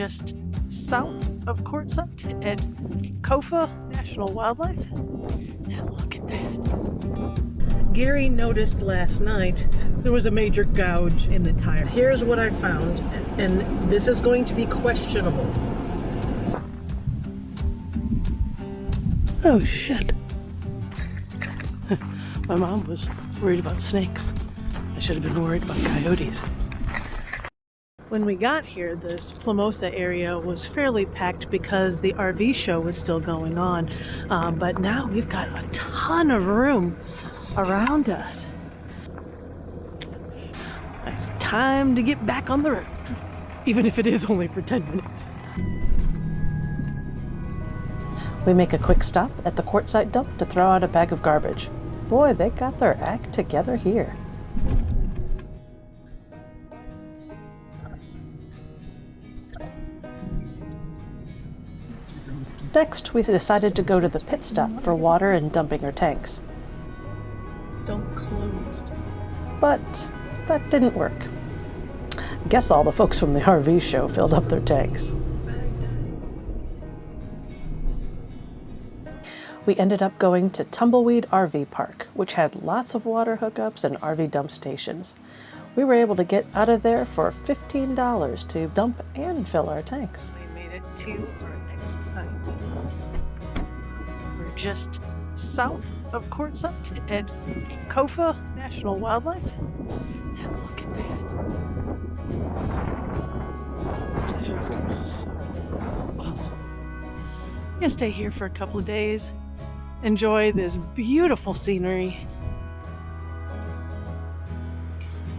just south of Quartzsite at Kofa National Wildlife. And look at that. Gary noticed last night there was a major gouge in the tire. Here's what I found, and this is going to be questionable. Oh shit. My mom was worried about snakes. I should have been worried about coyotes. When we got here, this Plomosa area was fairly packed because the RV show was still going on. But now we've got a ton of room around us. It's time to get back on the road, even if it is only for 10 minutes. We make a quick stop at the Quartzsite dump to throw out a bag of garbage. Boy, they got their act together here. Next, we decided to go to the pit stop for water and dumping our tanks. Don't close. But that didn't work. Guess all the folks from the RV show filled up their tanks. We ended up going to Tumbleweed RV Park, which had lots of water hookups and RV dump stations. We were able to get out of there for $15 to dump and fill our tanks. We made it to our next site. We're just south of Quartzsite at Kofa National Wildlife. And look at that. This is so awesome. I'm gonna stay here for a couple of days, enjoy this beautiful scenery.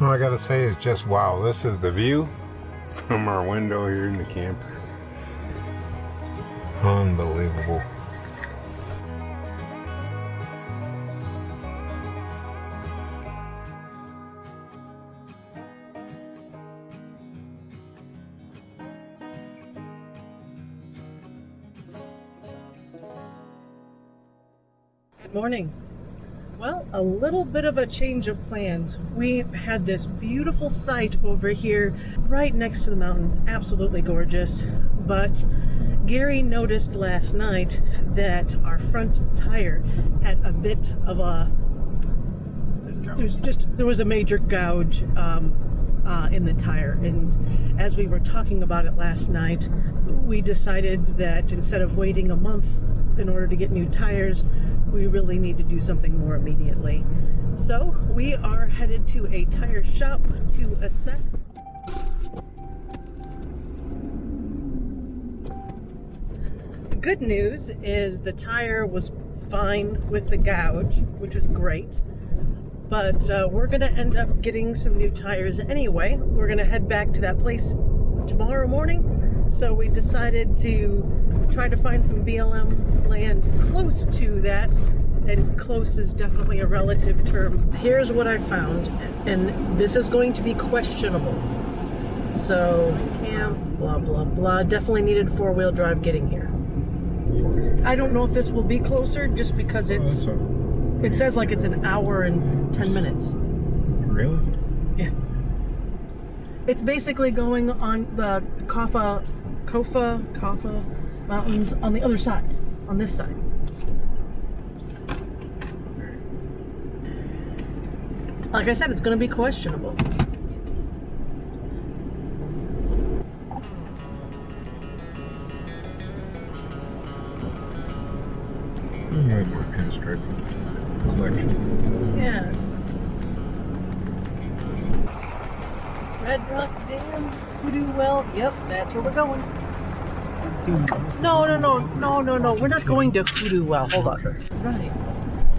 All I gotta say is just wow. This is the view from our window here in the camper. Unbelievable. Good morning. Well, a little bit of a change of plans. We had this beautiful site over here right next to the mountain, absolutely gorgeous, but Gary noticed last night that our front tire had a bit of a, there was a major gouge in the tire, and as we were talking about it last night, we decided that instead of waiting a month in order to get new tires, we really need to do something more immediately. So we are headed to a tire shop to assess. The good news is the tire was fine with the gouge, which was great. But we're going to end up getting some new tires anyway. We're going to head back to that place tomorrow morning. So we decided to try to find some BLM land close to that, and close is definitely a relative term. Here's what I found, and this is going to be questionable. So, camp, blah, blah, blah. Definitely needed four-wheel drive getting here. I don't know if this will be closer just because it says like it's an hour and 10 minutes. Really? Yeah. It's basically going on the Kofa mountains on the other side, on this side. Like I said, it's going to be questionable. More pinstripe collection. Yeah. Red Rock Dam, Hoodoo Well. Yep, that's where we're going. No. We're not going to Hoodoo Well. Hold on. Okay. Right.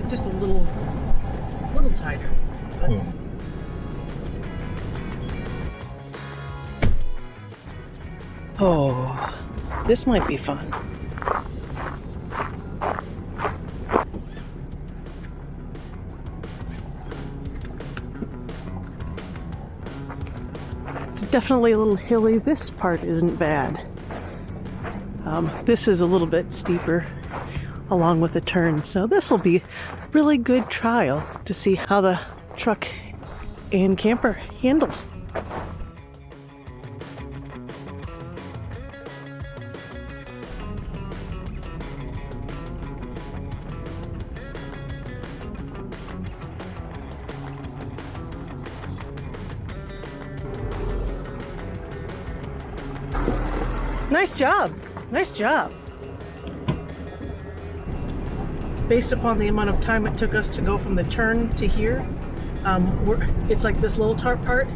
It's just a little tighter. But... Oh, this might be fun. It's definitely a little hilly. This part isn't bad. This is a little bit steeper along with a turn, so this will be really good trial to see how the truck and camper handles. Nice job. Nice job. Based upon the amount of time it took us to go from the turn to here, it's like this little tarp part,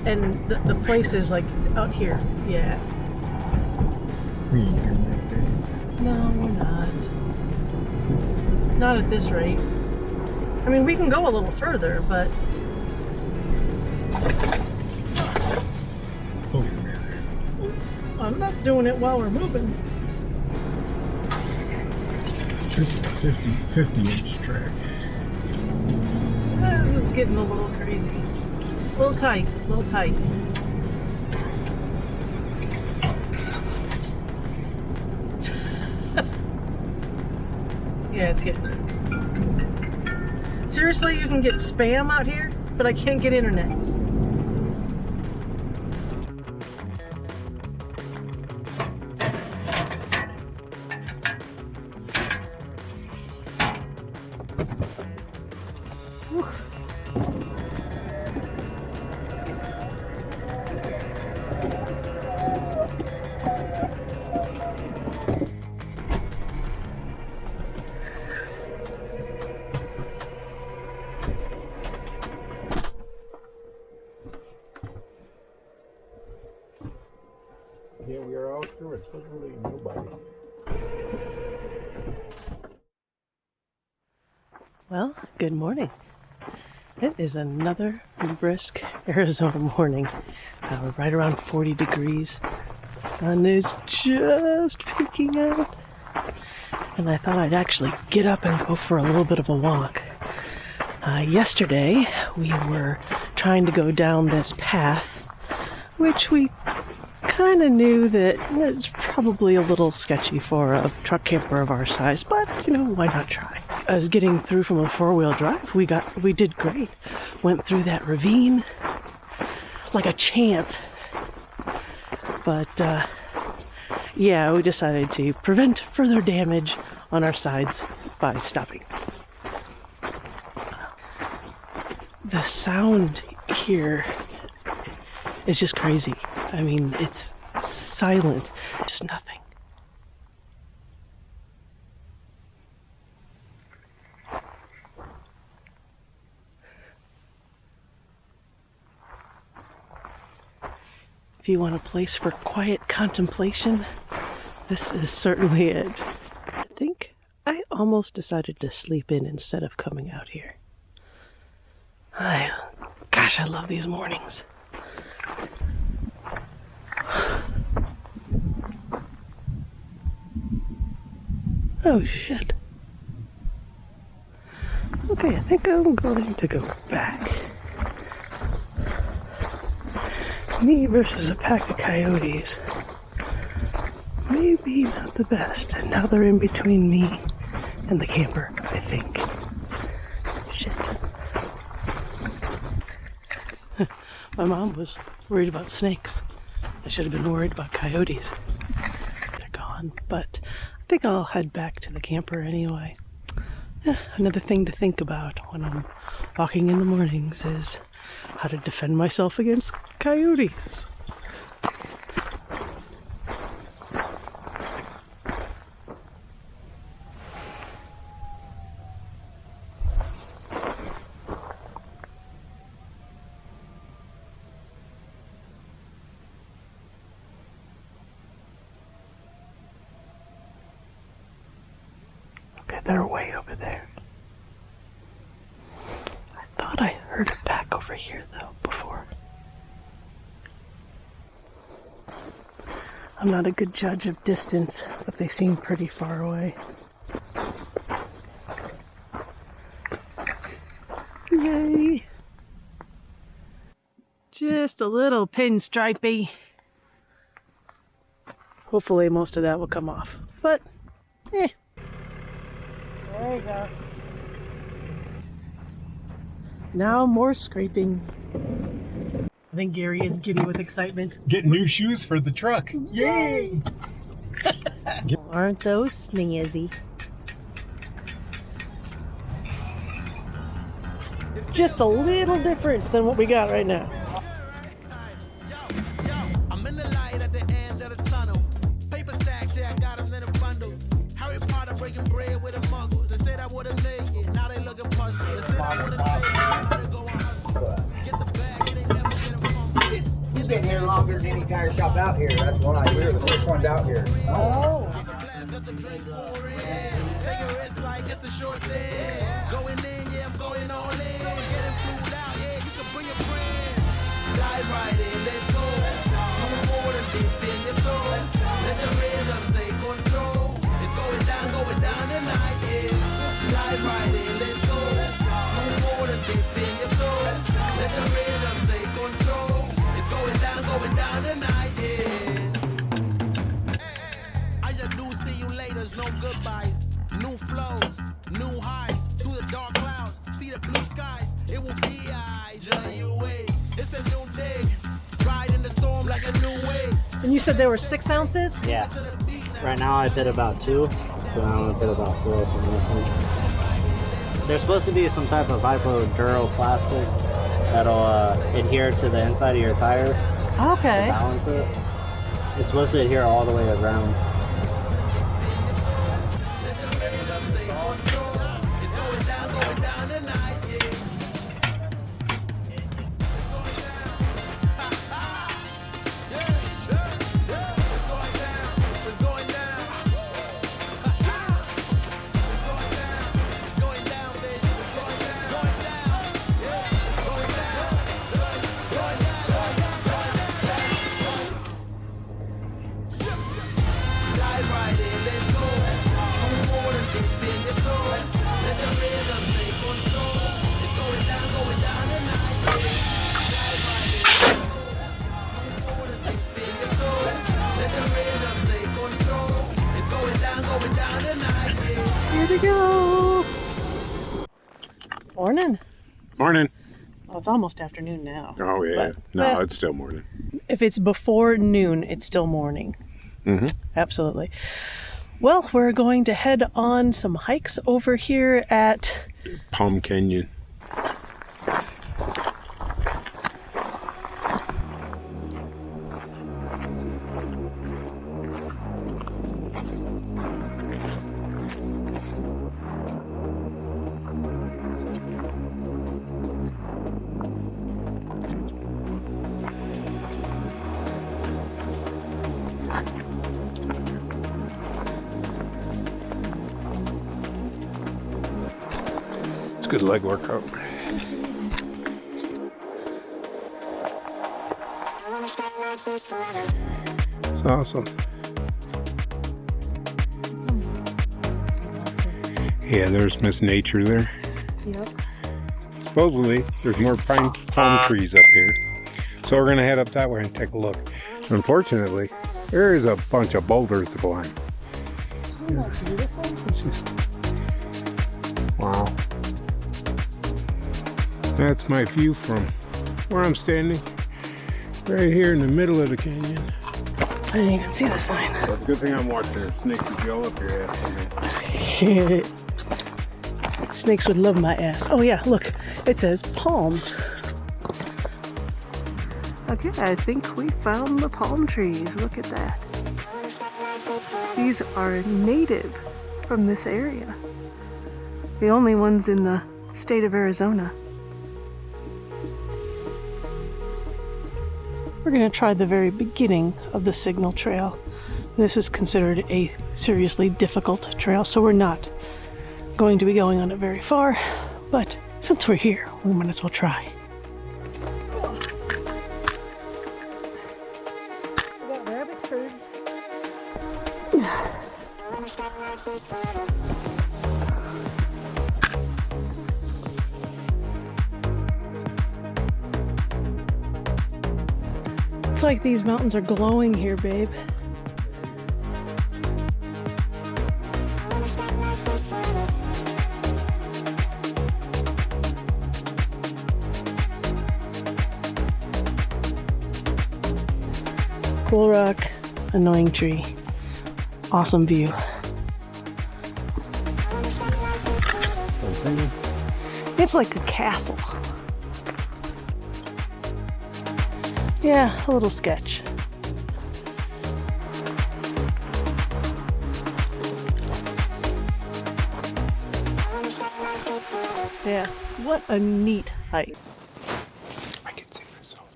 and the place is like out here. Yeah. We ain't doing that thing. No, we're not. Not at this rate. I mean, we can go a little further, but... Oh, man. I'm not doing it while we're moving. This is a 50-inch track. This is getting a little crazy. A little tight, a little tight. Yeah, it's getting there. Seriously, you can get spam out here, but I can't get internet. Yeah, we are out there. It's literally nobody. Well, good morning. It is another brisk Arizona morning. We're right around 40 degrees. The sun is just peeking out. And I thought I'd actually get up and go for a little bit of a walk. Yesterday, we were trying to go down this path, which we kind of knew that it's probably a little sketchy for a truck camper of our size, but you know, why not try? As getting through from a four-wheel drive, we did great. Went through that ravine like a champ. But yeah, we decided to prevent further damage on our sides by stopping. The sound here is just crazy. I mean, it's silent, just nothing. If you want a place for quiet contemplation, this is certainly it. I think I almost decided to sleep in instead of coming out here. Gosh, I love these mornings. Oh shit. Okay, I think I'm going to go back. Me versus a pack of coyotes. Maybe not the best. And now they're in between me and the camper, I think. Shit. My mom was worried about snakes. I should have been worried about coyotes. They're gone, but I think I'll head back to the camper anyway. Another thing to think about when I'm walking in the mornings is how to defend myself against coyotes. Okay, they're way over there. I thought I heard a pack over here, though, before. I'm not a good judge of distance, but they seem pretty far away. Yay! Just a little pinstripey. Hopefully most of that will come off, but There you go. Now more scraping. I think Gary is giddy with excitement. Get new shoes for the truck. Yay! Aren't those snazzy? Just a little different than what we got right now. I'm in the light at the end of the tunnel. tire shop out here. That's why we were the first ones out here. Oh. Take a risk like it's a short thing. Going in, yeah, I'm going all in. Getting flued out, yeah, you can bring a friend. Dive right in, let's go. Move forward and dip in your toes. Let the rhythm take control. It's going down tonight, yeah. Dive right in, let's go. Move forward and dip in your toes. Let the rhythm take control. It's going down tonight, yeah. I just do see you later, no goodbyes. New flows, new highs, through the dark clouds, see the blue skies, it will be I, join you way. It's a new day, ride in the storm like a new wave. And you said there were 6 ounces? Yeah. Right now I bid about 2, so I'm gonna bid about 4 from this one. There's supposed to be some type of hypoduro plastic that'll adhere to the inside of your tire Okay. to balance it. It's supposed to adhere all the way around. Here we go. Morning. Morning. Well, it's almost afternoon now. Oh, yeah. But, No, well, it's still morning. if it's before noon, it's still morning. Mm-hmm. Absolutely. Well, we're going to head on some hikes over here at Palm Canyon. It's a good leg workout. It's awesome. Yeah, there's Miss Nature there. Yep. Supposedly, there's more palm trees up here. So we're gonna head up that way and take a look. Unfortunately, there is a bunch of boulders to climb. Wow. That's my view from where I'm standing. Right here in the middle of the canyon. I didn't even see the sign. Well, it's a good thing I'm watching it. Snakes would go up your ass. Snakes would love my ass. Oh yeah, look, it says palms. Okay, I think we found the palm trees. Look at that. These are native from this area. The only ones in the state of Arizona. We're going to try the very beginning of the Signal Trail. This is considered a seriously difficult trail, so we're not going to be going on it very far, but since we're here, we might as well try. We got rabbit turds. It's like these mountains are glowing here, babe. Cool rock, annoying tree. Awesome view. It's like a castle. Yeah, a little sketch. Yeah, what a neat hike. I can see myself.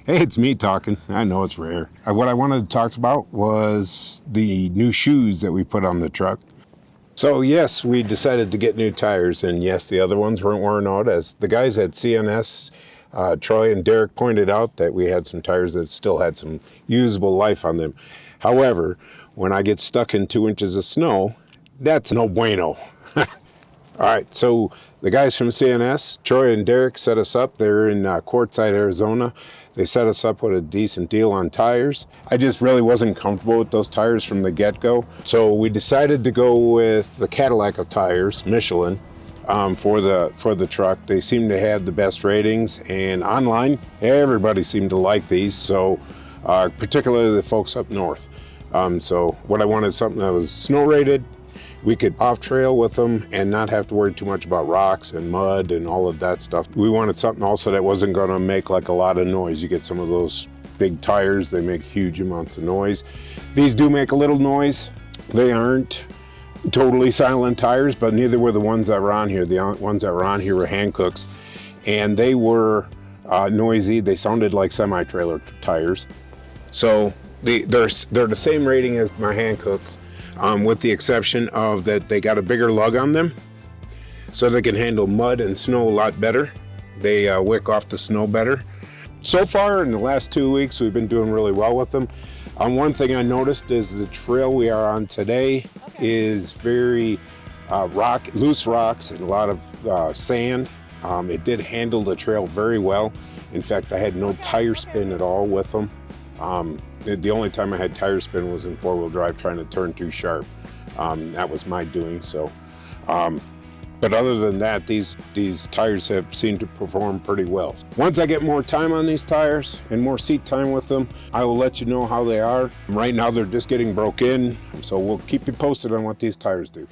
Hey, it's me talking. I know it's rare. What I wanted to talk about was the new shoes that we put on the truck. So yes, we decided to get new tires, and yes, the other ones weren't worn out. As the guys at CNS, Troy and Derek pointed out, that we had some tires that still had some usable life on them. However, when I get stuck in 2 inches of snow, that's no bueno. All right, so the guys from CNS, Troy and Derek, set us up. They're in Quartzsite, Arizona. They set us up with a decent deal on tires. I just really wasn't comfortable with those tires from the get-go. So we decided to go with the Cadillac of tires, Michelin, for the truck. They seem to have the best ratings, and online, everybody seemed to like these, so particularly the folks up north. So what I wanted, something that was snow rated. We could off-trail with them and not have to worry too much about rocks and mud and all of that stuff. We wanted something also that wasn't going to make like a lot of noise. You get some of those big tires, they make huge amounts of noise. These do make a little noise. They aren't totally silent tires, but neither were the ones that were on here. The ones that were on here were Hancooks, and they were noisy. They sounded like semi-trailer tires. So they're the same rating as my Hancooks. With the exception of that they got a bigger lug on them, so they can handle mud and snow a lot better. They wick off the snow better. So far in the last 2 weeks, we've been doing really well with them. One thing I noticed is the trail we are on today is very loose rocks and a lot of sand. It did handle the trail very well. In fact, I had no tire spin at all with them. The only time I had tire spin was in four-wheel drive trying to turn too sharp. That was my doing. So, but other than that, these tires have seemed to perform pretty well. Once I get more time on these tires and more seat time with them, I will let you know how they are. Right now, they're just getting broke in, so we'll keep you posted on what these tires do.